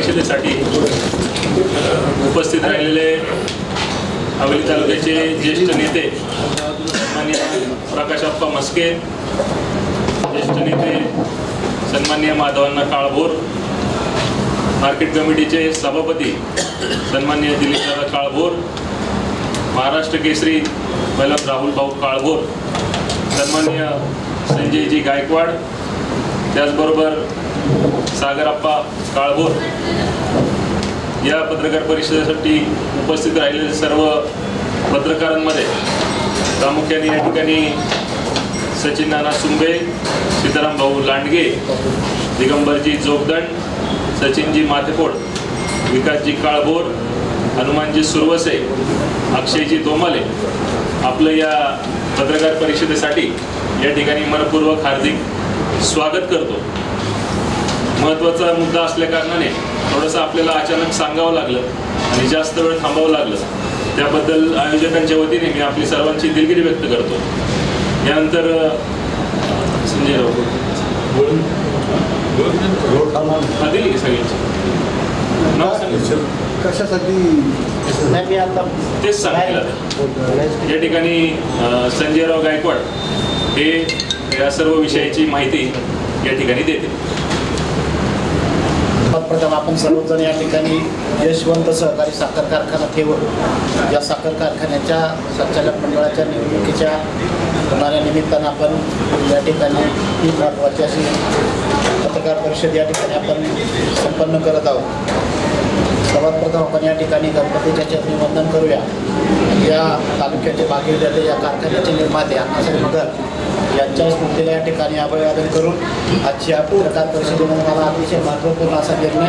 परिषदेसाठी उपस्थित राहिलेले हवेली तालुक्याचे ज्येष्ठ नेते सन्माननीय प्रकाशप्पा मस्के, ज्येष्ठ नेते सन्माननीय माधवअण्णा काळभोर, मार्केट कमिटीचे सभापती सन्माननीय दिलीपदादा काळभोर, महाराष्ट्र केसरी पहिलवान राहुल भाऊ काळभोर, सन्माननीय संजयजी गायकवाड, त्याचबरोबर सागरप्पा काळभोर, या पत्रकार परिषदेसाठी उपस्थित राहिलेले सर्व पत्रकारांमध्ये प्रामुख्याने या ठिकाणी सचिन नाना सुंबे, सीताराम भाऊ लांडगे, दिगंबरजी जोगदंड, सचिनजी माथेकोड, विकासजी काळभोर, हनुमानजी सुरवसे, अक्षयजी दोमाले आपलं या पत्रकार परिषदेसाठी या ठिकाणी मनपूर्वक हार्दिक स्वागत करतो. महत्त्वाचा मुद्दा असल्याकारणाने थोडंसं आपल्याला अचानक सांगावं लागलं आणि जास्त वेळ थांबावं लागलं, त्याबद्दल आयोजकांच्या वतीने मी आपली सर्वांची दिलगिरी व्यक्त करतो. यानंतर संजय राव दिली सगळ्यांची नाव सांगितलं कशासाठी तेच सांगितलं. या ठिकाणी संजयराव गायकवाड हे या सर्व विषयाची माहिती या ठिकाणी देते. प्रथम आपण सर्वजण या ठिकाणी यशवंत सहकारी साखर कारखाना ठेवून या साखर कारखान्याच्या संचालक मंडळाच्या निवडणुकीच्या होणाऱ्या निमित्तानं आपण या ठिकाणी ही महत्त्वाची अशी पत्रकार परिषद या ठिकाणी आपण संपन्न करत आहोत. सर्वात प्रथम आपण या ठिकाणी गणपतीच्या चरणी वंदन करूया. या तालुक्याचे भागीदार या कारखान्याचे निर्माते अण्णासाहेब मगर यांच्या स्मृतीला या ठिकाणी अभिवादन करून आजची या पत्रकार परिषदेमध्ये मला अतिशय महत्त्वपूर्ण असा निर्णय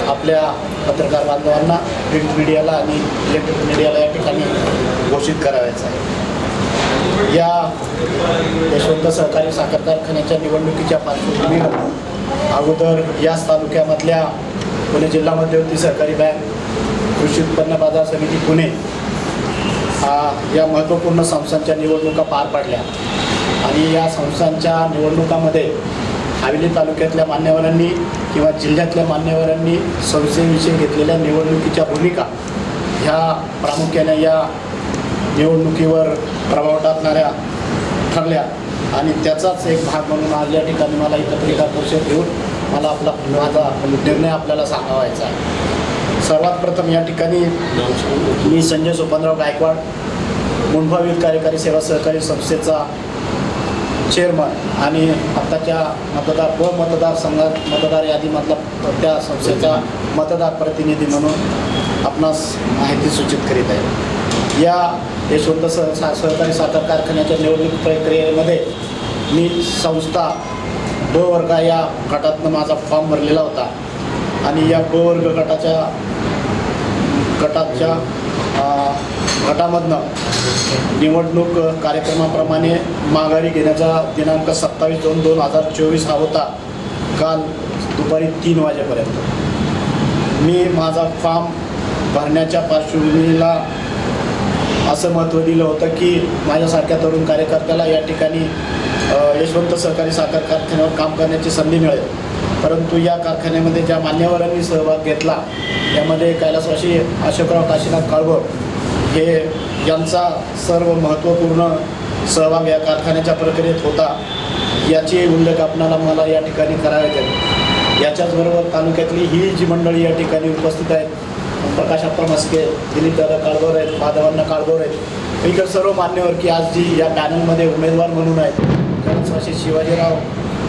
आपल्या पत्रकार बांधवांना, प्रिंट मीडियाला आणि इलेक्ट्रिक मीडियाला या ठिकाणी घोषित करायचा आहे. या यशवंत सहकारी साखर कारखान्याच्या निवडणुकीच्या पार्श्वभूमीवर अगोदर याच तालुक्यामधल्या पुणे जिल्हा मध्यवर्ती सहकारी बँक, कृषी उत्पन्न बाजार समिती पुणे या महत्त्वपूर्ण संस्थांच्या निवडणुका पार पडल्या आणि या संस्थांच्या निवडणुकामध्ये हवेली तालुक्यातल्या मान्यवरांनी किंवा जिल्ह्यातल्या मान्यवरांनी संस्थेविषयी घेतलेल्या निवडणुकीच्या भूमिका ह्या प्रामुख्याने या निवडणुकीवर प्रभाव टाकणाऱ्या ठरल्या आणि त्याचाच एक भाग म्हणून आज या ठिकाणी मला ही पत्रकार परिषद घेऊन मला माझा निर्णय आपल्याला सांगावायचा आहे. सर्वात प्रथम या ठिकाणी मी संजय सोपानराव गायकवाड, मुंढवा विविध कार्यकारी सेवा सहकारी संस्थेचा चेअरमन आणि आत्ताच्या मतदारसंघात मतदार यादीमधला त्या संस्थेचा मतदार प्रतिनिधी म्हणून आपणास माहिती सूचित करीत आहे. या यशवंत सहकारी साखर कारखान्याच्या निवडणूक प्रक्रियेमध्ये मी संस्था ब वर्ग या गटातनं माझा फॉर्म भरलेला होता आणि या ब वर्ग गटामधनं निवडणूक कार्यक्रमाप्रमाणे माघारी घेण्याचा दिनांक 27/2/2024 हा होता. काल दुपारी 3 वाजेपर्यंत मी माझा फॉर्म भरण्याच्या पार्श्वभूमीला असं महत्त्व दिलं होतं की माझ्यासारख्या तरुण कार्यकर्त्याला या ठिकाणी यशवंत सहकारी साखर कारखान्यावर काम करण्याची संधी मिळेल. परंतु या कारखान्यामध्ये ज्या मान्यवरांनी सहभाग घेतला त्यामध्ये कैलासवासी अशोकराव काशीनाथ काळभोर हे यांचा सर्व महत्त्वपूर्ण सहभाग या कारखान्याच्या प्रक्रियेत होता, याची उल्लेख मला या ठिकाणी करायचा आहे. याच्याचबरोबर तालुक्यातली ही जी मंडळी या ठिकाणी उपस्थित आहेत, प्रकाशप्पा मस्के, दिलीपदादा काळभोर आहेत, माधवअण्णा काळभोर आहेत, इतर सर्व मान्यवर की आज जी या पॅनलमध्ये उमेदवार म्हणून आहेत, कैलासवासी शिवाजीराव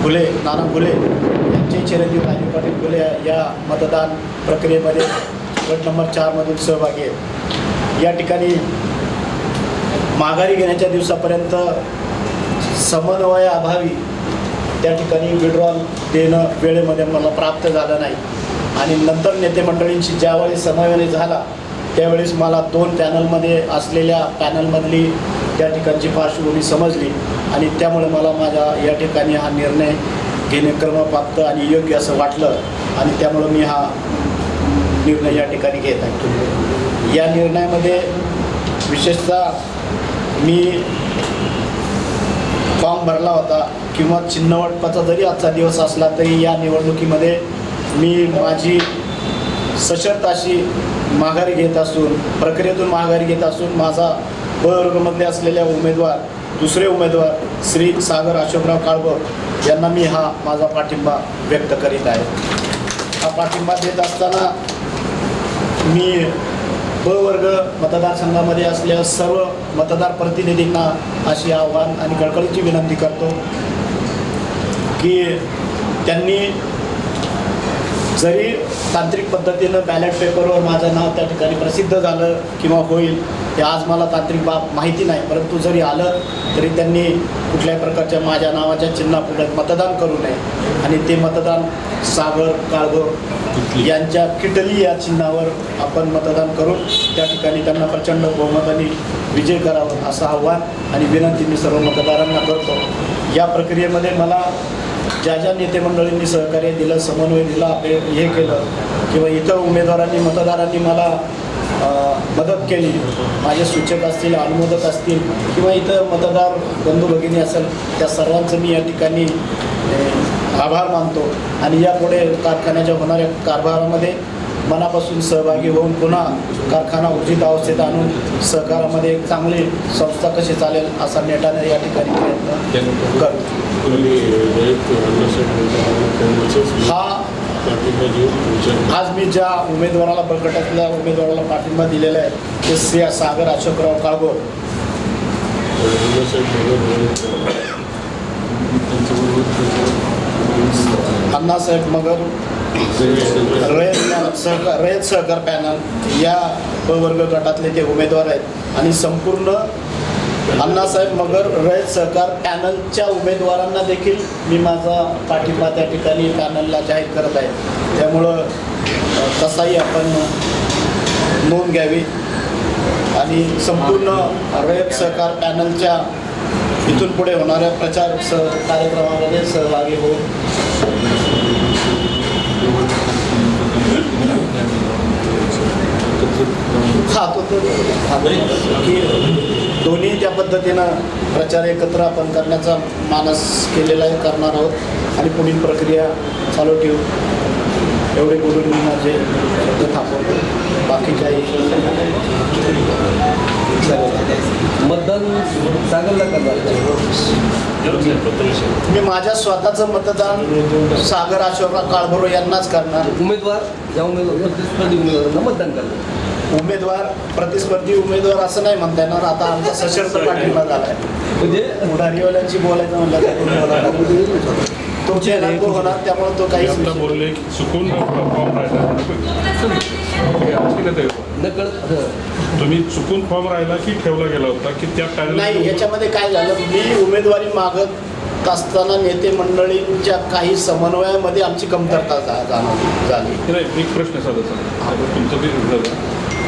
फुले, नाना फुले यांचे चिरंजीव राजू पाटील फुले या मतदान प्रक्रियेमध्ये गट नंबर 4मधून सहभागी आहेत. या ठिकाणी माघारी घेण्याच्या दिवसापर्यंत समन्वयाअभावी त्या ठिकाणी विड्रॉल देणं वेळेमध्ये मला प्राप्त झालं नाही आणि नंतर नेते मंडळींशी ज्यावेळी समन्वय झाला त्यावेळेस मला 2 पॅनलमध्ये असलेल्या पॅनलमधली त्या ठिकाणची पार्श्वभूमी समजली आणि त्यामुळे मला माझ्या या ठिकाणी हा निर्णय घेणे क्रमप्राप्त आणि योग्य असं वाटलं आणि त्यामुळं मी हा निर्णय या ठिकाणी घेत आहे. या निर्णयामध्ये विशेषतः मी फॉर्म भरला होता किंवा चिन्ह वाटपाचा जरी आजचा दिवस असला तरी या निवडणुकीमध्ये मी माझी सशर्त अशी माघारी घेत असून प्रक्रियेतून माघारी घेत असून माझा ब वर्गामध्ये असलेल्या दुसरे उमेदवार श्री सागर अशोकराव काळभोर यांना मी हा माझा पाठिंबा व्यक्त करीत आहे. हा पाठिंबा देत असताना मी ब वर्ग मतदारसंघामध्ये असलेल्या सर्व मतदार प्रतिनिधींना अशी आव्हान आणि कळकळीची विनंती करतो की त्यांनी जरी तांत्रिक पद्धतीनं बॅलेट पेपरवर माझं नाव त्या ठिकाणी प्रसिद्ध झालं किंवा होईल हे आज मला तांत्रिक बाब माहिती नाही, परंतु जरी आलं तरी त्यांनी कुठल्याही प्रकारच्या माझ्या नावाच्या चिन्हापुढे मतदान करू नये आणि ते मतदान सागर काळभोर यांच्या किटली या चिन्हावर आपण मतदान करून त्या ठिकाणी त्यांना प्रचंड बहुमताने विजय करावा असं आव्हान आणि विनंती मी सर्व मतदारांना करतो. या प्रक्रियेमध्ये मला ज्या नेते मंडळींनी सहकार्य दिलं, समन्वय दिला, हे केलं किंवा इतर उमेदवारांनी मतदारांनी मला मदत केली, माझे सूचक असतील, अनुमोदक असतील किंवा इतर मतदार बंधू भगिनी असेल, त्या सर्वांचं मी या ठिकाणी आभार मानतो आणि यापुढे कारखान्याच्या होणाऱ्या कारभारामध्ये मनापासून सहभागी होऊन पुन्हा कारखाना उर्जित अवस्थेत आणून सहकारामध्ये एक चांगली संस्था कशी चालेल असा नेटाने या ठिकाणी प्रयत्न करतो. आज मी ज्या उमेदवाराला प्रकटातल्या उमेदवाराला पाठिंबा दिलेला आहे ते श्री सागर अशोकराव काळभोर. अण्णासाहेब मगर रयत सहकार पॅनल या वर्ग गटातले ते उमेदवार आहेत आणि संपूर्ण अण्णासाहेब मगर रयत सहकार पॅनलच्या उमेदवारांना देखील मी माझा पाठिंबा त्या ठिकाणी पॅनलला जाहीर करत आहे. त्यामुळं तसाही आपण नोंद घ्यावी आणि संपूर्ण रयत सहकार पॅनलच्या इथून पुढे होणाऱ्या प्रचार कार्यक्रमामध्ये सहभागी होऊन की दोन्ही त्या पद्धतीनं प्रचार एकत्र आपण करण्याचा मानस केलेला आहे, करणार आहोत आणि पुढील प्रक्रिया चालू ठेवू. एवढे बोलून मी माझे शब्द थांबवतो. बाकी काही मतदान सांगायला करणार मी माझ्या स्वतःचं मतदान सागर अशोकराव काळभोर यांनाच करणार. उमेदवार या प्रतिस्पर्धी उमेदवारांना मतदान करणार. प्रतिस्पर्धी उमेदवार असं नाही म्हणता येणार. आता आमचा सशर्त पाठिंबा झाला आहे. म्हणजे पुढारीवाल्यांशी बोलायचं म्हणलं तो चेहरा होणार, त्यामुळे तो काही बोलले चुकून फॉर्म राहिला नकळत तुम्ही चुकून फॉर्म राहिला की ठेवला गेला होता की त्या पॅनल नाही. याच्यामध्ये काय झालं, मी उमेदवारी मागत असताना नेते मंडळींच्या काही समन्वयामध्ये आमची कमतरता झाली. नाही, एक प्रश्न साधा तुमचं ते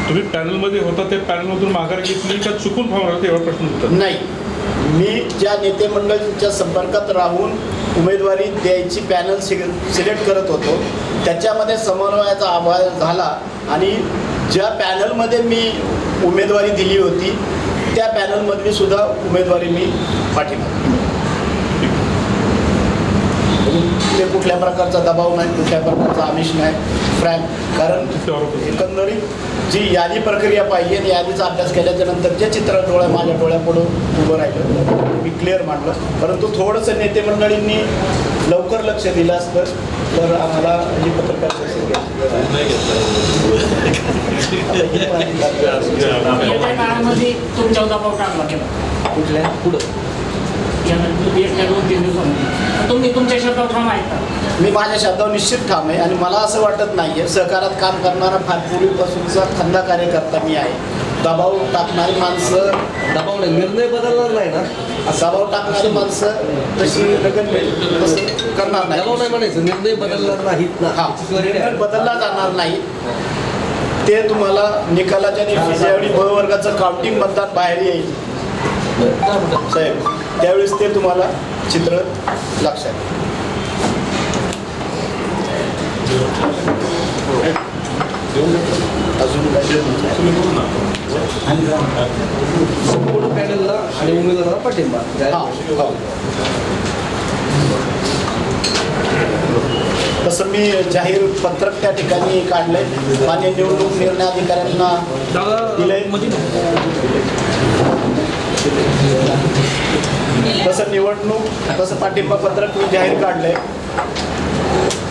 तुम्ही पॅनलमध्ये होता त्या पॅनलमधून माघार घेतली का चुकून फॉर्म राहिला एवढा प्रश्न होता? नाही, मी ज्या नेते मंडळींच्या संपर्कात राहून उमेदवारी द्यायची पॅनल सिलेक्ट करत होतो त्याच्यामध्ये समन्वयाचा अभाव झाला आणि ज्या पॅनलमध्ये मी उमेदवारी दिली होती त्या पॅनलमधली सुद्धा उमेदवारी मी पाठिंबा. ते कुठल्या प्रकारचा दबाव नाही, कुठल्या प्रकारचा आमिष नाही, फ्रँक. कारण एकंदरीत जी यादी प्रक्रिया पाहिजे आणि यादीचा अभ्यास केल्याच्या नंतर जे चित्र माझ्या डोळ्यापुढं उभं राहिलं मी क्लिअर मांडलं. परंतु थोडंसं नेते मंडळींनी लवकर लक्ष दिलं असतं तर आम्हाला ही पत्रकार काळामध्ये तुमच्या दबाव टाकला गेला कुठल्या पुढं येत्या 2-3 दिवसांमध्ये तुम्ही तुमच्या शब्दावर ठाम आहेत का? मी माझ्या शब्दावर निश्चित ठाम आहे आणि मला असं वाटत नाही आहे सहकारात काम करणारा फार पूर्वीपासूनचा खंदा कार्यकर्ता मी आहे. दबाव टाकणारी माणसं दबाव नाही, निर्णय बदलणार नाही ना. दबाव टाकणारी माणसं तशी तसं करणार नाही. दबाव नाही म्हणायचं, निर्णय बदलणार नाहीत ना. हा, निर्णय बदलला जाणार नाही. ते तुम्हाला निकालाच्या दिवशी ज्यावेळी ब वर्गाचं काउंटिंग मतदान बाहेर येईल साहेब त्यावेळेस ते तुम्हाला चित्र लक्षात अजून संपूर्ण पॅनलला आणि उमेदवाराला पाठिंबा. तसं मी जाहीर पत्रक त्या ठिकाणी काढलंय. मान्य निवडणूक निर्णय अधिकाऱ्यांना दिलंय. तसं पाठिंबा पत्रक मी जाहीर काढलंय.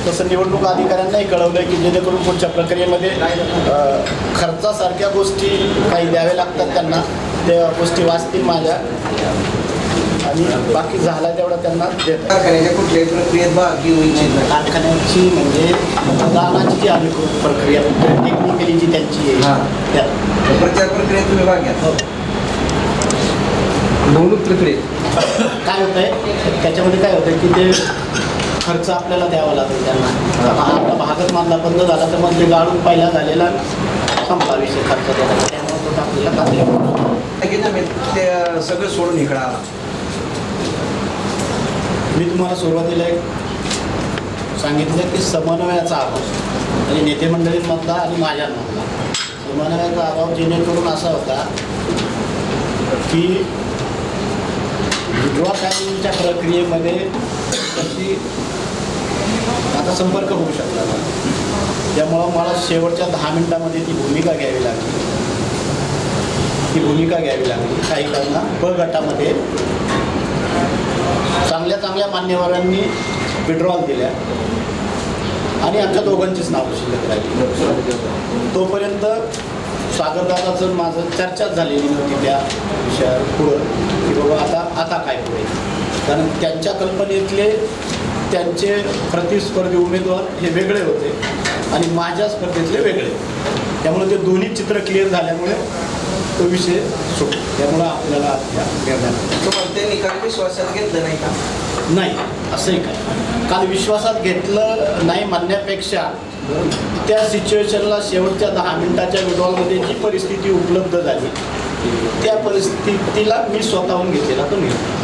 तसं निवडणूक अधिकाऱ्यांनाही कळवलंय की जेणेकरून पुढच्या प्रक्रियेमध्ये खर्चासारख्या गोष्टी काही द्याव्या लागतात त्यांना, त्या गोष्टी वाचतील माझ्या आणि बाकी झाला तेवढा त्यांना देत. कारखान्याच्या कुठल्याही प्रक्रियेत भाग घेऊ इच्छित नाही. कारखान्याची म्हणजे दानाची जी अधिकृत प्रक्रिया टेक्निकली जी त्यांची आहे त्यात प्रचार प्रक्रियेत तुम्ही भाग घ्या. हो. निवडणूक प्रक्रियेत काय होतं आहे त्याच्यामध्ये काय होतं की ते खर्च आपल्याला द्यावा लागेल त्यांना. आपला भागच मधला बंद झाला तर मग ते गाळून पहिला झालेला संपला विषय खर्च द्यायला. त्यामुळे तो आपल्याला तुम्ही ते सगळं सोडून इकडं आला. मी तुम्हाला सुरुवातीला एक सांगितलं की समन्वयाचा अभाव आणि नेते मंडळींमधला आणि माझ्यामधला समन्वयाचा अभाव जेणेकरून असा होता की विड्रॉ टायमिंगच्या प्रक्रियेमध्ये कशी आता संपर्क होऊ शकला नाही. त्यामुळं मला शेवटच्या 10 मिनिटामध्ये ती भूमिका घ्यावी लागली. काही कारणा ब गटामध्ये चांगल्या मान्यवरांनी विड्रॉल दिल्या आणि आमच्या दोघांचीच नावं शिल्लक राहिली. तोपर्यंत सागरदादाचं माझं चर्चाच झालेली नव्हती त्या विषयावर पुढं की बाबा आता काय पुढे. कारण त्यांच्या कल्पनेतले त्यांचे प्रतिस्पर्धी उमेदवार हे वेगळे होते आणि माझ्या स्पर्धेतले वेगळे. त्यामुळे ते दोन्ही चित्र क्लिअर झाल्यामुळे तो विषय सुटला. त्यामुळं आपल्याला तुम्हाला ते निकाल विश्वासात घेतलं नाही का? नाही असंही काय काल विश्वासात घेतलं नाही म्हणण्यापेक्षा त्या सिच्युएशनला शेवटच्या 10 मिनिटाच्या विड्रॉलमध्ये जी परिस्थिती उपलब्ध झाली त्या परिस्थितीला मी स्वतःहून घेतलेला तो निर्णय.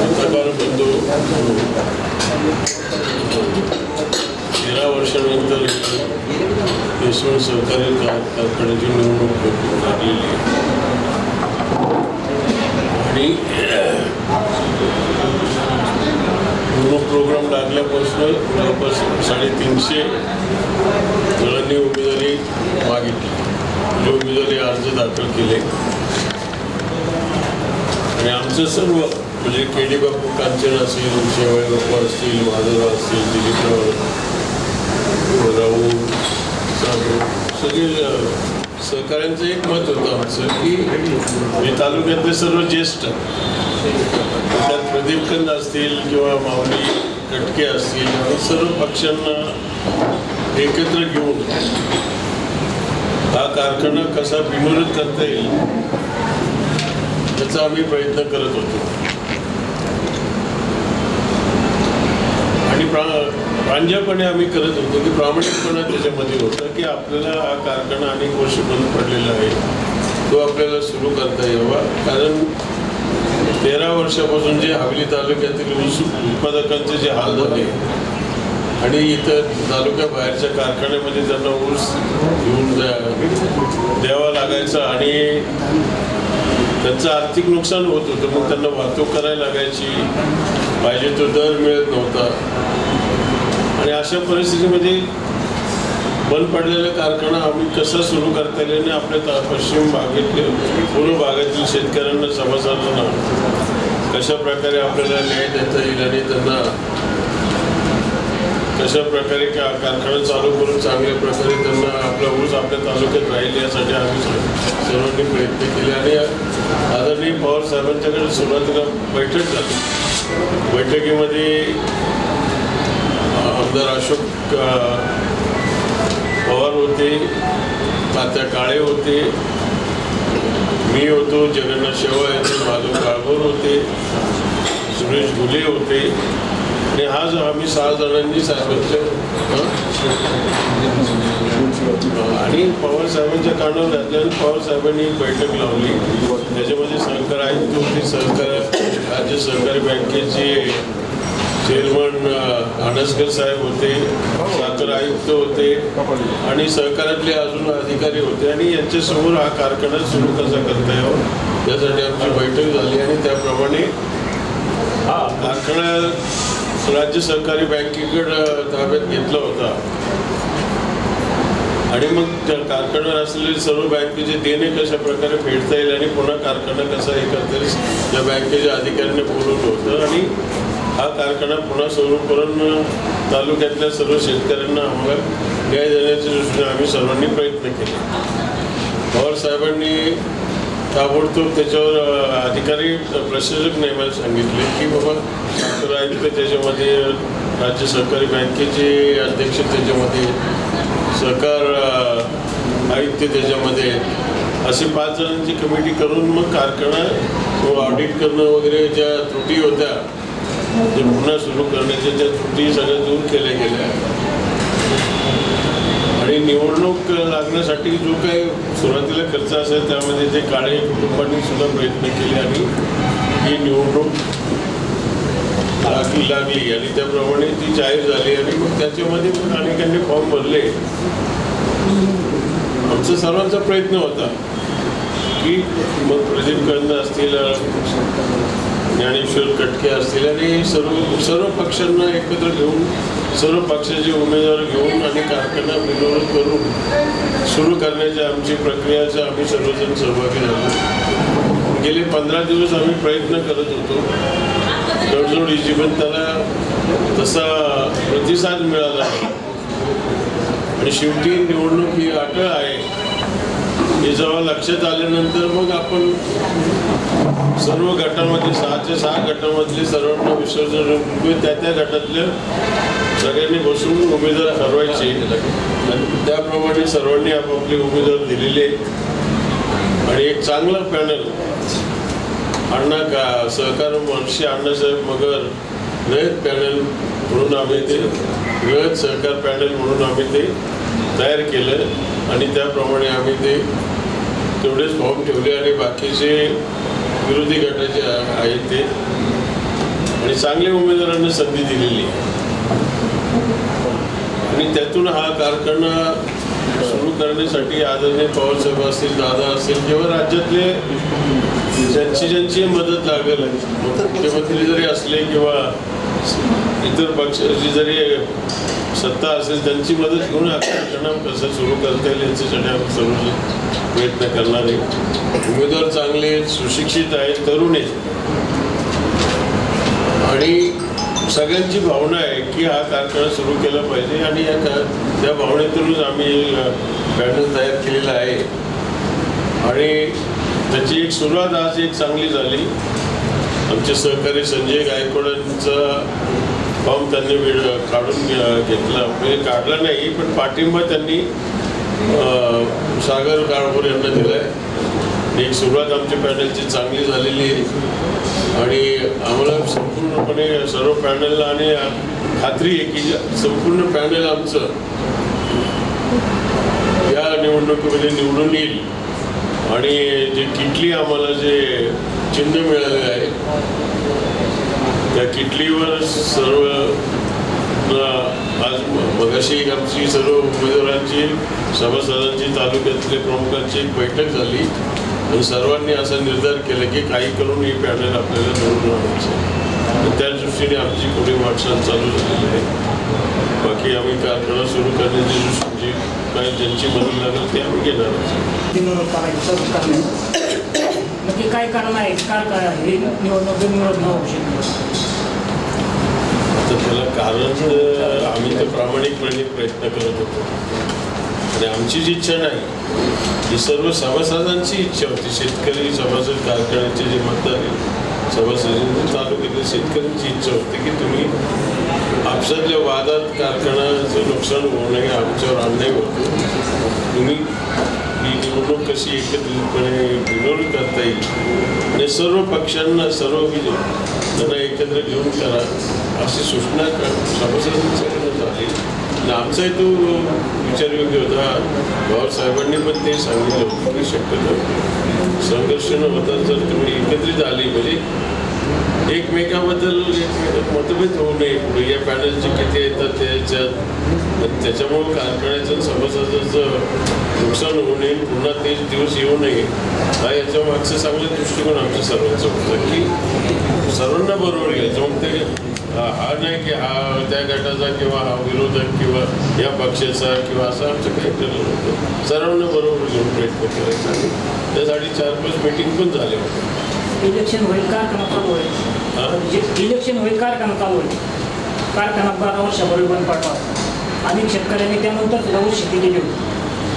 पत्रकार बंधू 13 वर्षानंतर यशवंत सहकारी कारखान्याची निवडणूक लागलेली आहे आणि निवडणूक प्रोग्राम लागल्यापासून जवळपास 350 जणांनी उमेदवारी मागितली, उमेदवारी अर्ज दाखल केले आणि आमचं सर्व म्हणजे के.डी. बापू कांचन असेल, शेवाळे बापू असतील, माधवराव असतील, दिलीपराव राऊत साधू सगळे सहकाऱ्यांचं एक मत होतं आमचं की हे तालुक्यातले सर्व ज्येष्ठ त्यात प्रदीप कंद असतील किंवा माऊली कटके असतील आणि सर्व पक्षांना एकत्र घेऊन हा कारखाना कसा बिनविरोध करता येईल त्याचा आम्ही प्रयत्न करत होतो आणि प्रांजळपणे आम्ही करत होतो की प्रामाणिकपणा त्याच्यामध्ये होता की आपल्याला हा कारखाना अनेक वर्ष बंद पडलेला आहे तो आपल्याला सुरू करता यावा. कारण 13 वर्षापासून जे हवेली तालुक्यातील ऊस उत्पादकांचे जे हाल झाले आणि इतर तालुक्याबाहेरच्या कारखान्यामध्ये त्यांना ऊस घेऊन द्यावा लागायचा आणि त्यांचं आर्थिक नुकसान होत होतं. मग त्यांना वाहतूक करायला लागायची, पाहिजे तो दर मिळत नव्हता आणि अशा परिस्थितीमध्ये बंद पडलेला कारखाना आम्ही कसा सुरू करता येईल आणि आपल्या पश्चिम भागातील पूर्व भागातील शेतकऱ्यांना सभासदांना कशा प्रकारे आपल्याला न्याय देता येईल आणि त्यांना कशा प्रकारे कारखाना चालू करून चांगल्या प्रकारे त्यांना आपला ऊस आपल्या तालुक्यात राहील यासाठी आम्ही सर्वांनी प्रयत्न केले आणि आदरणीय पवार साहेबांच्याकडे सुरुवातीला बैठक झाली. बैठकीमध्ये आमदार अशोक पवार होते, तात्या काळे होते, मी होतो, जगन्नाथ शेवाळे होते, माधव काळभोर होते, सुरेश घुले होते आणि आज आम्ही 6 जणांनी साहेबांच्या आणि पवार साहेबांच्या कानावर घातल्याने पवार साहेबांनी बैठक लावली. त्याच्यामध्ये सहकार आयुक्त होते, राज्य सहकारी बँकेचे चेअरमन आनसकर साहेब होते, साखर आयुक्त होते आणि सहकारातले अजून अधिकारी होते आणि यांच्यासमोर हा कारखाना सुरू कसा करता यावा यासाठी आमची बैठक झाली आणि त्याप्रमाणे हा कारखाना राज्य सहकारी बँकेकडं ताब्यात घेतला होता आणि मग त्या कारखान्यावर असलेले सर्व बँकेचे देणे कशा प्रकारे फेडता येईल आणि पुन्हा कारखाना कसा हे करता येईल त्या बँकेच्या अधिकाऱ्यांनी बोलवलं होतं आणि हा कारखाना पुन्हा सुरू करून तालुक्यातल्या सर्व शेतकऱ्यांना आम्हाला न्याय देण्याच्या दृष्टीने आम्ही सर्वांनी प्रयत्न केले. पवार साहेबांनी ताबडतोब त्याच्यावर अधिकारी प्रशासक नेमायला सांगितले की बाबा साखर आयुक्त त्याच्यामध्ये, राज्य सहकारी बँकेचे अध्यक्ष त्याच्यामध्ये, सहकार आयुक्त त्याच्यामध्ये, असे 5 जणांची कमिटी करून मग कारखाना ऑडिट करणं वगैरे ज्या त्रुटी होत्या ते पुन्हा सुरू करण्याच्या त्या त्रुटी सगळ्या दूर केल्या गेल्या आणि निवडणूक लागण्यासाठी जो काही सुरुवातीला खर्च असेल त्यामध्ये ते काळे कुटुंबांनी सुद्धा प्रयत्न केले आणि ही निवडणूक लागली आणि त्याप्रमाणे ती जाहीर झाली आणि मग त्याच्यामध्ये पण अनेकांनी फॉर्म भरले. आमचा सर्वांचा प्रयत्न होता की मग प्रदीप कंद असतील, ज्ञानेश्वर कटके असतील आणि सर्व पक्षांना एकत्र घेऊन सर्व पक्षाचे उमेदवार घेऊन आणि कारखाना बिनविरोध करून सुरू करण्याच्या आमची प्रक्रियाचा आम्ही सर्वजण सहभागी झालो. गेले 15 दिवस आम्ही प्रयत्न करत होतो. तडजोडीची पण त्याला तसा प्रतिसाद मिळाला आणि शेवटी निवडणूक ही अटळ आहे हे जेव्हा लक्षात आल्यानंतर मग आपण सर्व गटामध्ये 6च्या 6 गटामधले सर्वांना विसर्जन त्या गटातल्या सगळ्यांनी बसून उमेदवार ठरवायचे आणि त्याप्रमाणे सर्वांनी आपापले उमेदवार दिलेले आणि एक चांगला पॅनल अण्णा सहकार महर्षी अण्णासाहेब मगर रयत पॅनल म्हणून आम्ही ते रयत सहकार पॅनल म्हणून आम्ही ते तयार केलं आणि त्याप्रमाणे आम्ही ते तेवढेच फॉर्म ठेवले आणि बाकीचे विरोधी गटाचे आहेत ते आणि चांगल्या उमेदवारांना संधी दिलेली आणि त्यातून हा कारखाना सुरू करण्यासाठी आदरणीय पवारसाहेब असतील, दादा असतील किंवा राज्यातले ज्यांची मदत लागेल, मुख्यमंत्री जरी असले किंवा इतर पक्षाची जरी सत्ता असेल त्यांची मदत घेऊन हा कारखाना कसं सुरू करता येईल याच्यासाठी आम्ही सर्व प्रयत्न करणार आहे. उमेदवार चांगले आहेत, सुशिक्षित आहेत, तरुण आहेत आणि सगळ्यांची भावना आहे की हा कारखाना सुरू केला पाहिजे आणि त्या भावनेतूनच आम्ही पॅनल तयार केलेला आहे आणि त्याची एक सुरुवात आज एक चांगली झाली. आमचे सहकारी संजय गायकवाडांचा फॉर्म त्यांनी काढून घेतला, म्हणजे काढला नाही पण पाठिंबा त्यांनी सागर काळभोर यांना दिला आहे. एक सुरुवात आमच्या पॅनलची चांगली झालेली आहे आणि आम्हाला संपूर्णपणे सर्व पॅनलला आणि खात्री आहे की संपूर्ण पॅनल आमचं या निवडणुकीमध्ये निवडून येईल आणि जे किटली आम्हाला जे चिन्ह मिळाले आहे त्या किटलीवर सर्व आज मगाशी आमची सर्व उमेदवारांची सभासदांची तालुक्यातल्या प्रमुखांची एक बैठक झाली आणि सर्वांनी असा निर्धार केला की काही करून ही पॅनल आपल्याला निवडून आणायचं. त्या दृष्टीने आमची पुढे वाटचाल चालू झालेली आहे. बाकी आम्ही कारखाना सुरू करण्याची दृष्टीची काय ज्यांची मदत लागेल ते आम्ही घेणार आहोत. नक्की काय कारण आहे काय हे निवडणूक बिनविरोध न होऊ शकते? तर त्याला कारण आम्ही तर प्रामाणिकपणे प्रयत्न करत होतो आणि आमचीच इच्छा नाही, ही सर्व सभासदांची इच्छा होती. शेतकरी सभासद कारखान्याचे जे मतदार आहेत सभासद तालुक्यातल्या शेतकऱ्यांची इच्छा होती की तुम्ही आपसातल्या वादात कारखान्याचं नुकसान होऊ नये, आमच्यावर अन्याय होतो, तुम्ही ही निवडणूक कशी एकत्रितपणे विनोद करता येईल आणि सर्व पक्षांना सर्व त्यांना एकत्र घेऊन करा अशी सूचना सभासदांच्याकडून झाली आणि आमचाही तो विचारयोग्य होता. पवार साहेबांनी पण ते सांगितलं होतं की शक्यतो संघर्ष न होता जर तुम्ही एकत्रित आली म्हणजे एकमेकाबद्दल मतभेद होऊ नये पुढे. या पॅनलचे किती येतात त्याच्यामुळे कारखान्याचं सभासदाचं नुकसान होऊ नये, पुन्हा तेच दिवस येऊ नये हा याच्या मागचा चांगला दृष्टिकोन आमच्या सर्वांचा होता की सर्वांना बरोबर घ्यायचं. मग ते हा नाही की हा त्या गटाचा किंवा हा विरोधक किंवा या पक्षाचा किंवा असं आमचं काही ठरलं नव्हतं. सर्वांना बरोबर घेऊन प्रयत्न करायचा आणि त्यासाठी 4-5 मीटिंग पण झाले होते. इलेक्शन होईल, कारखाना चालू होईल. इलेक्शन होईल, कारखाना चालू होईल. कारखाना 12 वर्षापूर्वी बंद पडला. अनेक शेतकऱ्यांनी त्यानंतर सुद्धा ऊस शेती केली होती.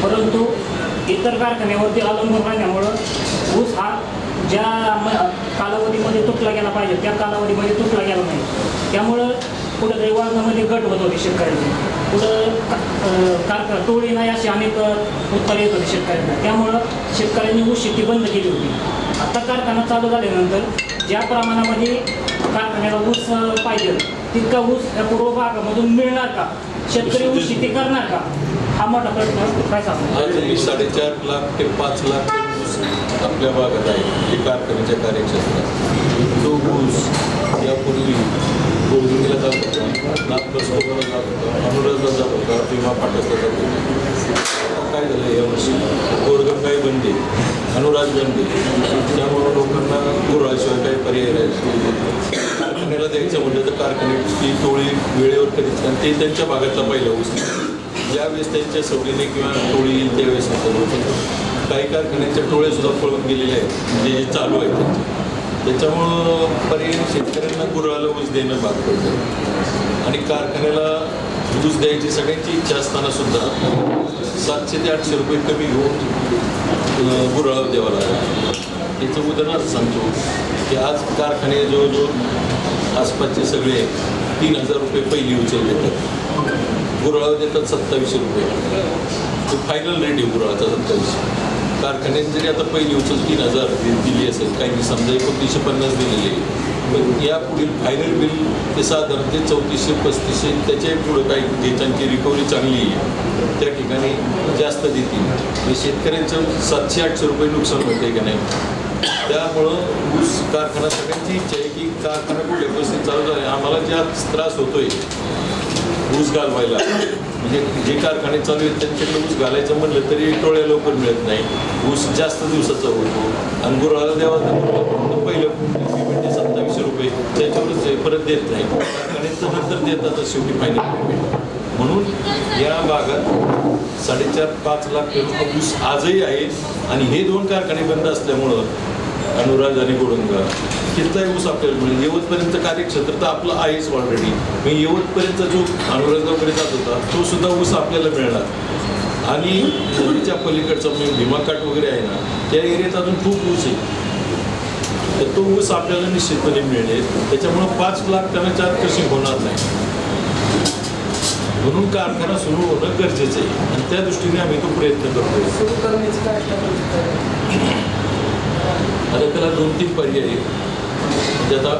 परंतु इतर कारखान्यावरती अवलंबून राहिल्यामुळं ऊस हा ज्या कालावधीमध्ये तुटला गेला पाहिजे त्या कालावधीमध्ये तुटला गेला नाही. त्यामुळं कुठंतरी वाढण्यामध्ये घट होत होती शेतकऱ्यांची. कुठं टोळी नाही अशी अनेक उत्तर येत होते शेतकऱ्यांना. त्यामुळं शेतकऱ्यांनी ऊस शेती बंद केली होती. आता कारखाना चालू झाल्यानंतर ज्या प्रमाणामध्ये कारखान्याला ऊस पाहिजे तितका ऊस या पूर्व भागामधून मिळणार का? शेतकरी ऊस शेती करणार का? हा मोठा प्रश्न काय सांगतो. आज 4.5 लाख ते 5 लाख ऊस आपल्या भागात आहे जे कारखान्याच्या कार्यक्षेत्रात. तो ऊस यापूर्वी गोरगंगेला जात होता, नागपूरला जात होता, अनुराजला जात होता, किंवा पाटसला जात होता. काय झालं यावर्षी गोरगंगाई बंदी, अनुराज बंदी, त्यामुळं लोकांना गुराशिवाय काही पर्याय राहिला. कारखान्याला द्यायचं म्हटलं तर कारखान्याची टोळी वेळेवर कधीच, आणि ते त्यांच्या भागातला पहिला ऊस. ज्यावेळेस त्यांच्या सवडीने किंवा टोळी येईल त्यावेळेस काही कारखान्याच्या टोळ्यासुद्धा पळून गेलेल्या आहेत जे चालू आहेत त्यांचे. त्याच्यामुळं पर्यायी शेतकऱ्यांना गुराला ऊस देणं भाग पडतं. आणि कारखान्याला ऊस द्यायची सगळ्यांची इच्छा असताना सुद्धा 700 ते 800 रुपये कमी घेऊन गुराळा द्यावा लागला. त्याचं उदाहरण सांगतो की आज कारखाने जवळजवळ आसपासचे सगळे 3000 रुपये पहिली उचल देतात, गुराळा देतात 2700 रुपये. तो फायनल रेट आहे गुराळाचा 2700. कारखान्यात जरी आता पहिली उचल 3000 दिली असेल, काही समजा 2950 दिलेली आहे, पण यापुढील फायनल बिल ते साधारण ते 3400-3500, त्याच्या पुढं काही देतांची रिकव्हरी चांगली आहे त्या ठिकाणी जास्त देतील. म्हणजे शेतकऱ्यांचं 700-800 रुपये नुकसान होते का नाही. त्यामुळं ऊस कारखाना सगळ्यांची इच्छा आहे की कारखाना कुठल्या परिस्थितीत चालू झाला. आम्हाला ज्या त्रास होतोय ऊस घालवायला, म्हणजे जे कारखाने चालू आहेत त्यांच्याकडे ऊस घालायचं म्हणलं तरी टोळ्या लवकर मिळत नाही. ऊस जास्त दिवसाचा होतो आणि गुराळाला द्यावा तर पहिलं पेमेंट 2700 रुपये, त्याच्यावरच परत देत नाही. कारखान्याचं नंतर देतातच शेवटी फायनल पेमेंट. म्हणून या भागात 4.5-5 लाख टन ऊस आजही आहे. आणि हे 2 कारखाने बंद असल्यामुळं अनुराज आणि गोडंगा तिथलाही ऊस आपल्याला मिळेल. यवतपर्यंत कार्यक्षेत्र तर आपलं आहेच ऑलरेडी. मी यवतपर्यंतचा जो अनुराजला वगैरे जात होता तो सुद्धा ऊस आपल्याला मिळणार. आणि नदीच्या पलीकडचा म्हणजे भीमाकाठ वगैरे आहे ना, त्या एरियात अजून खूप ऊस आहे, तर तो ऊस आपल्याला निश्चितपणे मिळेल. त्याच्यामुळं 5 लाख टनाच्या आत कशी होणार नाही. म्हणून कारखाना सुरू होणं गरजेचं आहे आणि त्या दृष्टीने आम्ही तो प्रयत्न करतोय. सुरू करण्याची काय आता त्याला 2-3 पर्याय आहेत. म्हणजे आता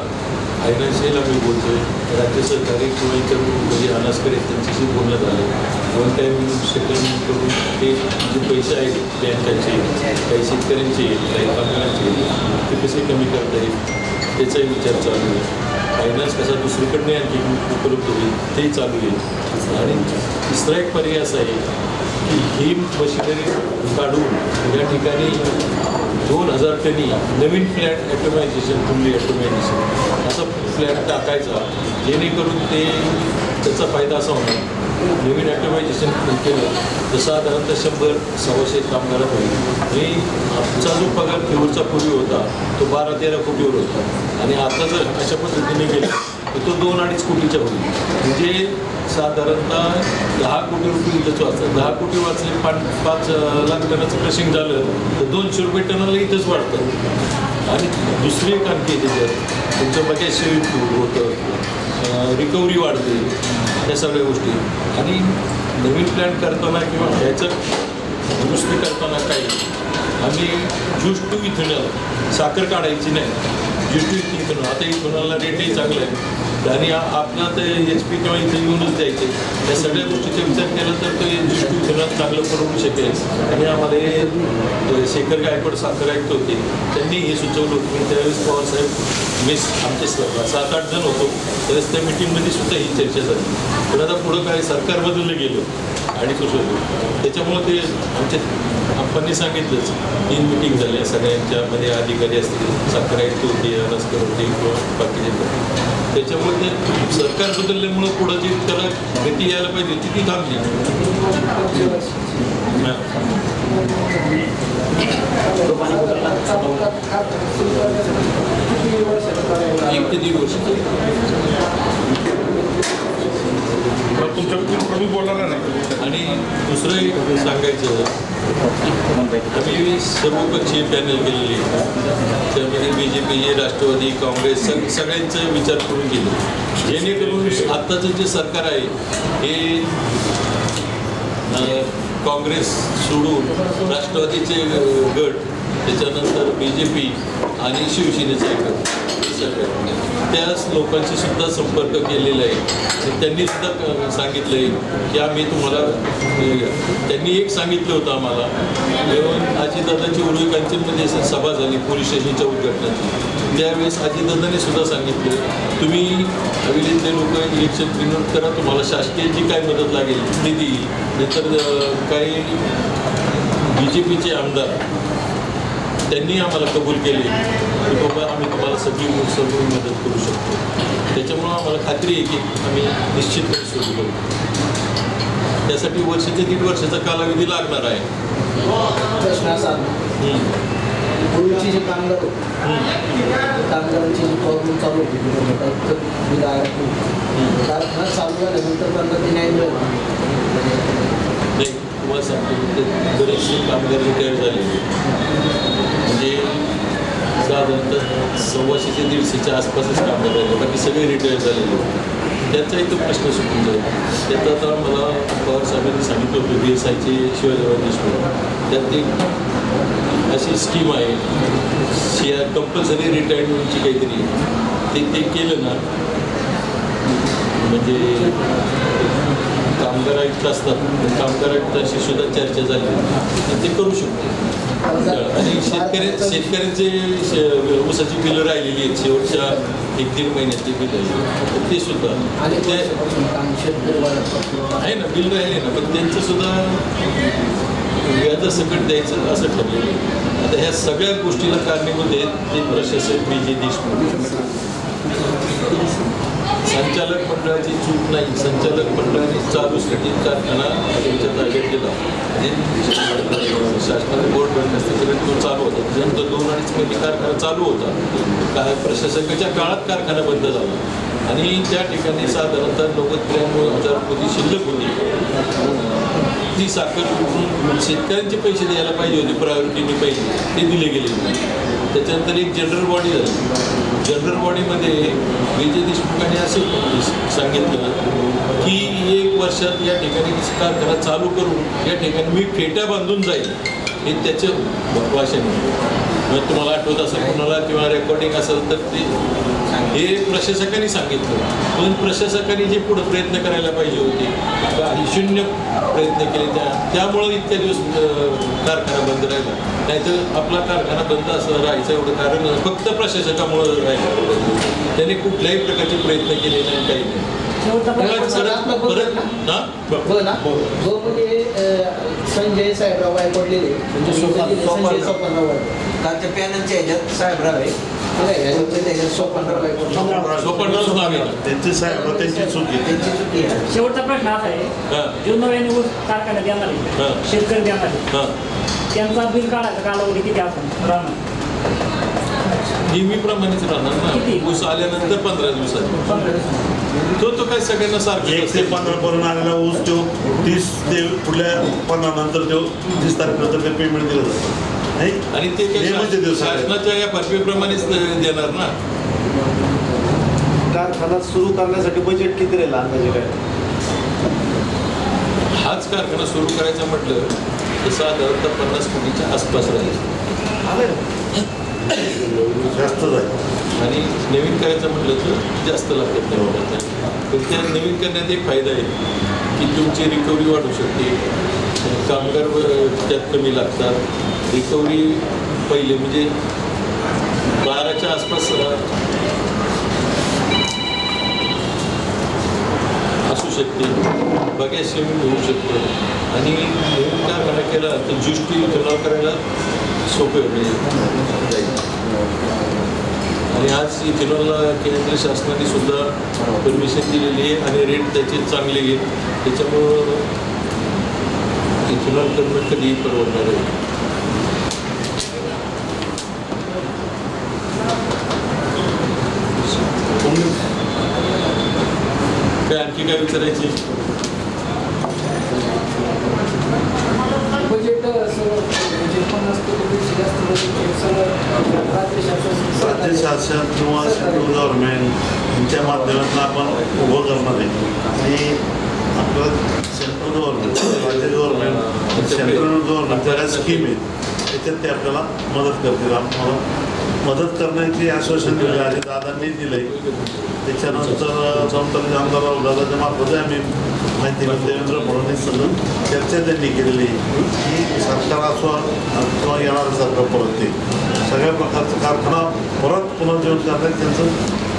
फायनान्शियल आम्ही बोलतोय, राज्य सरकारी किंवा इतर म्हणजे अनास्कर आहेत त्यांच्याशी बोलणं झालं. 1 टाईम सेटलमेंट करून ते जे पैसे आहेत बँकांचे, काही शेतकऱ्यांचे, काही कामगारांचे, ते कसे कमी करता येईल त्याचाही विचार चालू आहे. फायनान्स कसा दुसरीकडे आणखी उपलब्ध होईल ते चालू आहे. आणि तिसरा एक पर्याय असा आहे की ही मशिनरी काढून या ठिकाणी 2000 टनी नवीन फ्लॅट ॲटोमायझेशन, फुल्ली ॲटोमायझेशन असा फ्लॅट टाकायचा, जेणेकरून ते त्याचा फायदा असा होणार नवीन ॲटोमायझेशन केलं तर साधारणतः 100-125 कामगारात होईल. आणि आमचा जो पगार केवळचा पूर्वी होता तो 12-13 कोटीवर होता आणि आता जर अशा पद्धतीने गेला तर तो 2-2.5 कोटीचा होईल. म्हणजे साधारणतः 10 कोटी रुपये इथंच वाचतात. 10 कोटी वाचले 5 लाख टनाचं क्रशिंग झालं तर 200 रुपये टनाला इथंच वाढतं. आणि दुसरी एक आणखी त्याच्यात तुमचं बघ्याशी होतं, रिकव्हरी वाढते, या सगळ्या गोष्टी. आणि नवीन प्लॅन करताना किंवा ह्याचं दुरुस्ती करताना काही आम्ही ज्यूस टू इथेनॉल साखर काढायची नाही, ज्यूस टू इथेनॉल. आता इथेनॉलला रेटही चांगला आहे. आणि आपला ते HP किंवा इथे येऊनच द्यायचे. या सगळ्या गोष्टीचा विचार केला तर ते दृष्टीकोनात चांगलं परवडू शकेल. आणि आम्हाला हे शेखर गायकवाड साखर आयुक्त होते, त्यांनी हे सुचवलं होतं. त्यावेळेस पवारसाहेब मिस आमचे 7-8 जण होतो, त्यावेळेस त्या मिटिंगमध्ये सुद्धा ही चर्चा झाली. पण आता पुढं काय सरकार बदललं गेलं आणि सुचवलं, त्याच्यामुळं ते आमच्या आप्पांनी सांगितलंच 3 मिटिंग झाल्या सगळ्यांच्यामध्ये, अधिकारी असतील, साखर आयुक्त होते, रस्कर होते किंवा बाकीचे. त्याच्यामुळे ते सरकार बदलल्यामुळं पुढं जी त्याला गती यायला पाहिजे होती ती थांबली. 1 ते 1.5 वर्ष. तुमच्या प्रमुख बोलणार नाही. आणि दुसरं एक सांगायचं, आम्ही सर्वपक्षीय पॅनल केलेली आहे. त्यामध्ये BJP, राष्ट्रवादी, काँग्रेस सगळ्यांचा विचार करून केलं, जेणेकरून आत्ताचं जे सरकार आहे हे काँग्रेस सोडून राष्ट्रवादीचे गट, त्याच्यानंतर BJP आणि शिवसेनेचा गट, त्याच लोकांशी सुद्धा संपर्क केलेला आहे. त्यांनी सुद्धा सांगितलं आहे की आम्ही तुम्हाला, त्यांनी एक सांगितलं होतं आम्हाला, अजितदादाची उर्वी कांचनमध्ये सभा झाली पोलीस स्टेशनच्या उद्घाटनाची, त्यावेळेस अजितदादांनी सुद्धा सांगितलं तुम्ही हवेलीतले लोक इलेक्शन विनोद करा, तुम्हाला शासकीय जी काय मदत लागेल ती देईल. नंतर काही BJPचे आमदार त्यांनी आम्हाला कबूल केले की बाबा आम्ही तुम्हाला सगळी मदत करू शकतो. त्याच्यामुळं आम्हाला खात्री आहे की आम्ही निश्चितपणे सुरू करू. त्यासाठी 1 ते 1.5 वर्षाचा कालावधी लागणार आहे. प्रश्न असा, पूर्वीचे जे कामगार होते, कामगारांची जी प्रॉब्लेम चालू होती कारखाना चालू झाल्यानंतर त्यांना ते न्याय मिळेल. नाही, तुम्हाला सांगतो बरेचसे कामगार रिटायर झाले, म्हणजे साधारणतः 100 ते 150 आसपासच कामगार राहिले, बाकी सगळे रिटायर झालेले. त्याचा एक प्रश्न सुटून जाईल. त्यात आता मला पवार साहेबांनी सांगितलं होतं BSIचे शिवाजीराव देशमुख, त्यात एक अशी स्कीम आहे कंपल्सरी रिटायरमेंटची काहीतरी, ते केलं ना म्हणजे कामगार आयुक्त असतात, कामगार आयुक्तांशी सुद्धा चर्चा झाली आणि ते करू शकतो. आणि शेतकऱ्यांचे ऊसाची बिलं राहिलेली आहेत शेवटच्या 1-1.5 महिन्यातली बिलं आहे, ते सुद्धा आहे ना, बिल राहिले ना, पण त्यांचं सुद्धा व्याजासकट द्यायचं असं ठरलेलं आहे. आता ह्या सगळ्या गोष्टीला कारणीभूत आहेत ते प्रशासक BJ देशमुख. संचालक मंडळाची चूक नाही, संचालक मंडळाने चालू स्थितीत कारखाना त्यांच्या ताब्यात दिला, शासनाने बोर्ड बनले असते तरी तो चालू होता. त्याच्यानंतर 2-2.5 महिने कारखाना चालू होता. काय प्रशासकाच्या काळात कारखाना बंद झाला आणि त्या ठिकाणी साधारणतः 90-93,000 कोटी शिल्लक होती. ती साखर शेतकऱ्यांचे पैसे द्यायला पाहिजे होते, प्रायोरिटीने पैसे ते दिले गेले नाही. त्याच्यानंतर एक जनरल बॉडी झाली. जनरल बॉडीमध्ये BJ देशमुखांनी असं सांगितलं की 1 वर्षात या ठिकाणी कारखाना चालू करून या ठिकाणी मी फेट्या बांधून जाईल, हे त्याचं भाषण. तुम्हाला आठवत असेल कोणाला किंवा रेकॉर्डिंग असेल तर ते हे प्रशासकांनी सांगितलं. पण प्रशासकांनी जे पुढे प्रयत्न करायला पाहिजे होते काही शून्य प्रयत्न केले, त्यामुळं इतक्या दिवस कारखाना बंद राहिला. नाहीतर आपला कारखाना बंद असं राहायचं एवढं कारण फक्त प्रशासकामुळं राहिलं. त्याने कुठल्याही प्रकारचे प्रयत्न केले नाही, काही नाही. संजय साहेबराव गायकवाड लिहिले, संजय सोपानराव कालच्या पॅनलच्या ह्याच्यात साहेबराव आहे, सोपानराव गायकवाड त्यांची साहेब त्यांची चुकी. शेवटचा प्रश्न असा आहे, जो नव्याने ऊस कारखान्यात देणार आहे, शेतकरी देणार आहे, त्यांचा बिल काढायचा कालावधी किती असेल राहणार? नेहमीप्रमाणेच राहणार ना. ऊस आल्यानंतर 15 दिवसात तो काय सगळ्यांना सारखं 1 ते 15 पर्यंत आलेला ऊस तो 30 ते पुढल्या 15 नंतर तो 30 तारखेनंतर ते पेमेंट दिलं जातं. आणि ते काही शासनाच्या या प्रमाणेच देणार ना. कारखाना सुरू करण्यासाठी बजेट किती राहील अंदाजे काय? हाच कारखाना सुरू करायचा म्हटलं तर साधारणतः 50 कोटीच्या आसपास राहील. जास्तच आहे. आणि नवीन करायचं म्हटलं तर जास्त लागतात नवीन करताना. पण त्या नवीन करण्यात एक फायदा आहे की तुमची रिकव्हरी वाढू शकते, कामगार त्यात कमी लागतात. रिकव्हरी पहिले म्हणजे 12च्या आसपास असू शकते, बघ्यास स्विमिंग होऊ शकतं. आणि नवीन कारखाना केला तर जुष्टी इथेनॉल करायला सोपे जाईल. आणि आज इथेनॉलला केंद्र शासनाने सुद्धा परमिशन दिलेली आहे आणि रेट त्याचे चांगले आहेत. त्याच्यामुळं इथेनॉल करणं कधीही परवडणार आहे. काय आणखी काय विचारायची? बजेट म्हणजे 50 कोटीपेक्षा जास्त बजेट सगळं राज्य शासन किंवा सेंट्रल गव्हर्नमेंट यांच्या माध्यमातून आपण उभं करणार आहे. आणि आपलं सेंट्रल गव्हर्नमेंट, राज्य गव्हर्नमेंट, सेंट्रल गव्हर्नमेंट ज्या स्कीम आहेत त्याच्यात ते आपल्याला मदत करतील. आपल्याला मदत करण्याची आश्वासन दिलं आहे, दादांनी दिलं आहे. त्याच्यानंतर संतरी आमदार दादाच्या मार्फत आम्ही माहिती देवेंद्र फडणवीस सगळं चर्चा त्यांनी केलेली आहे की सरकार असो किंवा येणारं सरकार परत ते सगळ्या प्रकारचं कारखाना परत पुनर्जीवन करण्यात त्यांचं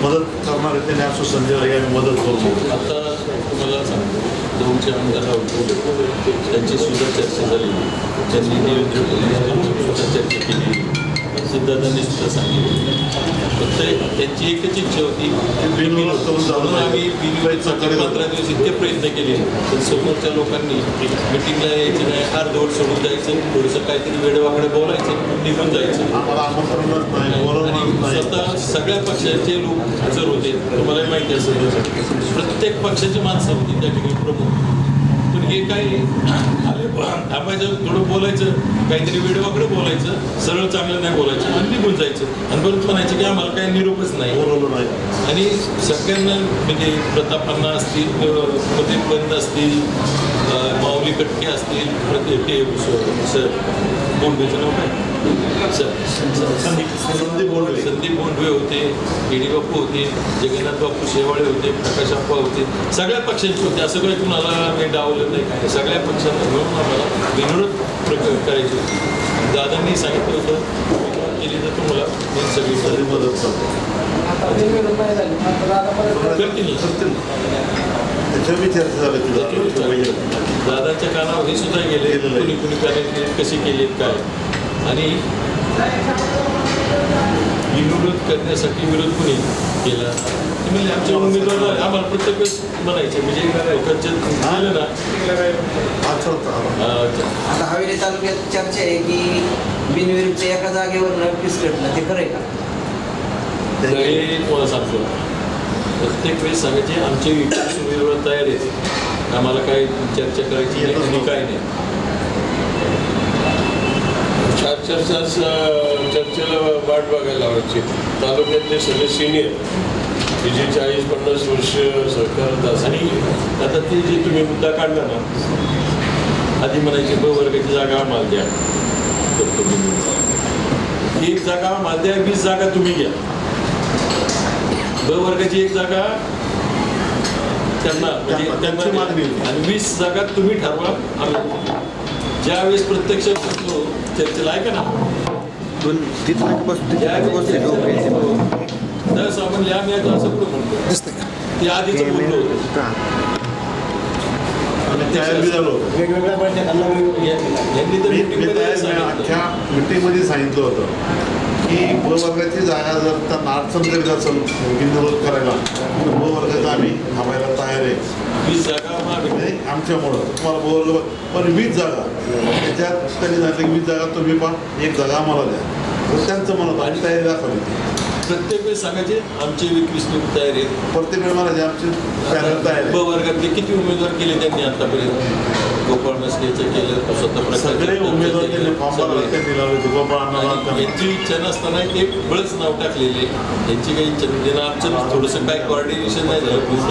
मदत करणारे त्यांनी आश्वासन दिलं की आम्ही मदत करू. आता तुम्हाला सांगतो, दोनचे आमदार त्यांची सुद्धा चर्चा झाली. त्यांनी देवेंद्र फडणवीस सुद्धा चर्चा केली, सिद्धार्थांनी सुद्धा सांगितलं. फक्त त्यांची एकच इच्छा होती की म्हणून आम्ही बिनविरोध 15 दिवस इतके प्रयत्न केले, पण समोरच्या लोकांनी मिटिंगला यायचं नाही, अर्धवट सोडून जायचं, थोडंसं काहीतरी वेडवाकडे बोलायचं, निघून जायचं. आणि स्वतः सगळ्या पक्षाचे लोक हजर होते. तुम्हालाही माहिती असेल, प्रत्येक पक्षाची माणसं होती त्या ठिकाणी प्रमुख. पण हे काय आले थांबायचं, थोडं बोलायचं, काहीतरी वेडवाकडे बोलायचं, सरळ चांगलं नाही बोलायचं आणि निघून जायचं. आणि परत म्हणायचं की आम्हाला काही निरोपच नाही. आणि सगळ्यांना म्हणजे प्रतापांना असतील, प्रदीप बंद असतील, माऊली कटके असतील, ते सर बोंडवेचं नाव काय संदीप बोंडवे होते, केडी बापू होते, जगन्नाथ बापू शेवाळे होते, प्रकाश आप्पा होते, सगळ्या पक्षांचे होते. असं काही कुणाला मी डावलं नाही. सगळ्या पक्षांना घेऊन आम्हाला बिनविरोध करायची होती. दादांनी सांगितलं होतं केली तर तुम्हाला मी सगळी मदत करतो. दादाच्या कानावर हे सुद्धा गेले, कुणी कुणी कार्य कशी केलीत काय. आणि विरोध करण्यासाठी विरोध कुणी केला ते म्हणजे आमच्या उमेदवाराला आम्हाला प्रत्येक वेळेस म्हणायचे म्हणजे झालं ना. आता हवेली तालुक्यात चर्चा आहे की बिनविरोधच्या एका जागेवर पिसकटलं, ते खरं आहे का? ते तुम्हाला सांगतो, प्रत्येक वेळेस सांगायचे आमचे विकास उमेदवार तयार आहेत, आम्हाला काय चर्चा करायची नाही आणि काय नाही. चर्चेला वाट बघायला आवडची. तालुक्यातले सगळे सिनियर की जे 40-50 वर्ष सरकारत असतात. आणि आता ते जे तुम्ही मुद्दा काढला ना, आधी म्हणायचे ब वर्गाची जागा आम्हाला द्या, तर तुम्ही 1 जागा आम्हाला द्या, 20 जागा तुम्ही घ्या. ब वर्गाची 1 जागा त्यांना म्हणजे त्यांची मागणी आणि 20 जागा तुम्ही ठरवा. आम्ही ज्यावेळेस प्रत्यक्ष बसलो चर्चेला आहे का ना, त्यावेळेस आपण आम्ही आता असं कुठं म्हणतो ते आधीच बोललो होतो. अख्ख्या मिटिंगमध्ये सांगितलं होतं की ब वर्गाची जागा जर त्यांना अडचण करीत असेल विरोध करायला तर ब वर्गाचा आम्ही थांबायला तयार आहे. 20 जागा आमच्यामुळं तुम्हाला ब वर्ग पण 20 जागा त्याच्यात त्यांनी सांगितलं की 20 जागा तुम्ही पण 1 जागा आम्हाला द्या. त्यांचं म्हणत आणि तयारी दाखवली. प्रत्येक वेळेस सांगायचे आमचे 21 लोक तयार आहेत. प्रत्येक वेळ म्हणायचे आमचे पॅनल तयार आहे. ब वर्गातले किती उमेदवार केले त्यांनी आतापर्यंत? गोपाळ मस्केचं केलं, स्वतः सगळे उमेदवार त्यांनी फॉर्म दिला होते. गोपाळ यांची इच्छा नसताना ते बळच नाव टाकलेले. यांची काही इच्छा म्हणजे आमचं थोडंसं काय कोऑर्डिनेशन नाही झालं पूर्ण,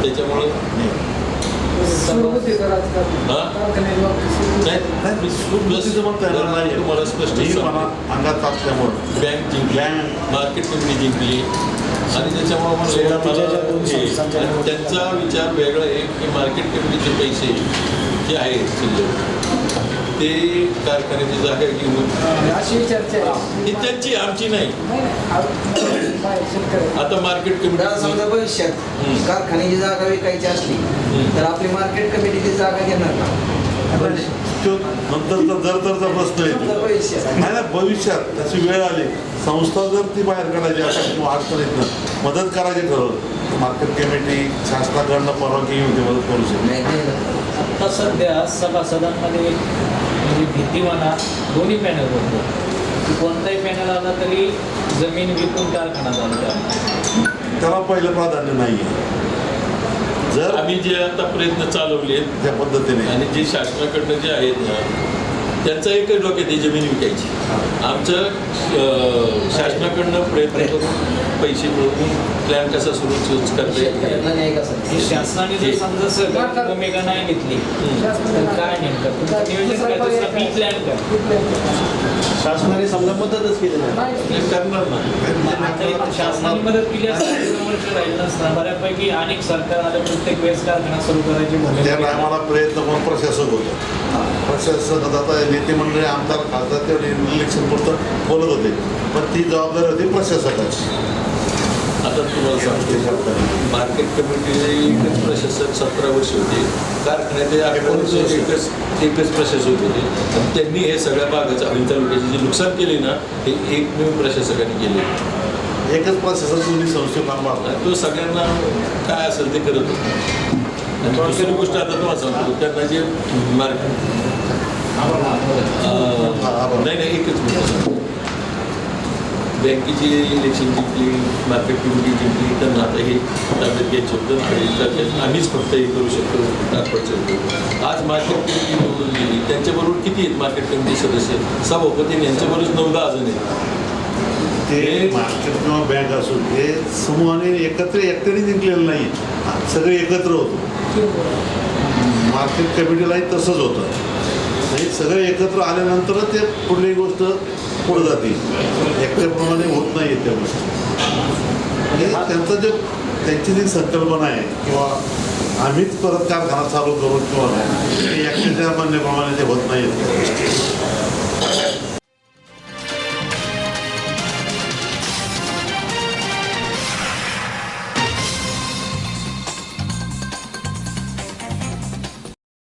त्याच्यामुळे नाही सुटबुद्धीचं मत येणार नाही तुम्हाला स्पष्ट ही सांगतो. मला अंगात असल्यामुळे बँक जिंकली मार्केट कमिटी जिंकली आणि त्याच्यामुळे मला सुरुवातीच्या ज्या दोन हे- संस्थांच्या आणि निवडणुका त्यांचा विचार वेगळा आहे की मार्केट कमिटीचे पैसे जे आहेत शिल्लक ते कारखान्याची जागा घेऊन अशी चर्चा आहे ही त्यांची आमची नाही. शेतकरी आता मार्केट कमिटी उद्या समजा भविष्यात कारखान्याची जागा विकायची असली तर आपली मार्केट कमिटीची जागा घेणार का? तो नंतरचा दरचा प्रश्न येतो समजा भविष्यात नाही ना भविष्यात त्याची वेळ आली संस्था जर ती बाहेर काढायची असेल किंवा अडचणीतनं मदत करायची ठरवलं मार्केट कमिटी शासनाकडनं परवानगी घेऊन ती मदत करू शकते. नाही नाही. आता सध्या सभासदांमध्ये एक म्हणजे भीती म्हणा दोन्ही पॅनल होतो की कोणताही पॅनल आला तरी जमीन विकून कारखाना झाला त्याला पहिलं प्राधान्य नाही आहे जर आम्ही जे आता प्रयत्न चालवले त्या पद्धतीने आणि जे शासनाकडनं जे आहेत ना त्यांचा एकच डोक्यात आहे जमीन विकायची. आमचं शासनाकडनं प्रयत्न करून पैसे मिळवून प्लॅन कसा सुरू करता येईल शेतकऱ्यांना न्याय कसा हे शासनाने जर समजा सहकारी भूमिका नाही घेतली तर काय नेमकं तुमचं नियोजन काय दुसरा बी प्लॅन काय शासनाने समजा मदतच केली नाही हे करणार ना. आता शासनाने मदत केली असं वर्ष राहिलं नसणार बऱ्यापैकी अनेक सरकार आले प्रत्येक वेळेस कारखाना सुरू करायची त्या भूमिका टायमाला प्रयत्न करून प्रशासक होतं प्रशासक आता नेते मंडळी आमदार खासदार ते इलेक्शन पुरतं बोलत होते पण ती जबाबदारी होती प्रशासकाची. आता तुम्हाला सांगतो मार्केट कमिटीचे एकच प्रशासक 17 वर्ष होते कारखान्याचे 18 वर्ष एकच प्रशासक होते आणि त्यांनी हे सगळ्या भागाचं हवेली तालुक्याचे जे नुकसान केले ना हे एकमेव प्रशासकाने केले. एकच प्रशासक दोन्ही संस्थे सांभाळतात आणि तो सगळ्यांना काय असेल ते करत होता. आणि दुसरी गोष्ट आता तुम्हाला सांगतो त्यांना जे नाही एकच गोष्ट सांगतो बँकेची इलेक्शन जिंकली मार्केट कमिटी जिंकली त्यांना आता हे ताब्यात घ्यायचं होतं आणि आम्हीच फक्त हे करू शकतो दाखवायचं होतं. आज मार्केट कमिटी निवडून गेली त्यांच्याबरोबर किती आहेत मार्केट कमिटी सदस्य सभापती यांच्याबरोबर 9-10 जण आहेत. ते मार्केट किंवा बँक असून हे समूहाने एकत्र एकट्याने जिंकलेलं नाही सगळे एकत्र होतो. मार्केट कमिटीलाही तसंच होतं नाही सगळे एकत्र आल्यानंतरच ते कुठलीही गोष्ट पुढे जाते एकट्याप्रमाणे होत नाही त्या गोष्टी. हे त्यांचं जे त्यांची जी संकल्पना आहे किंवा आम्हीच परत कारखाना चालू करू किंवा नाही एकट्याच्या म्हणण्याप्रमाणे ते होत नाही.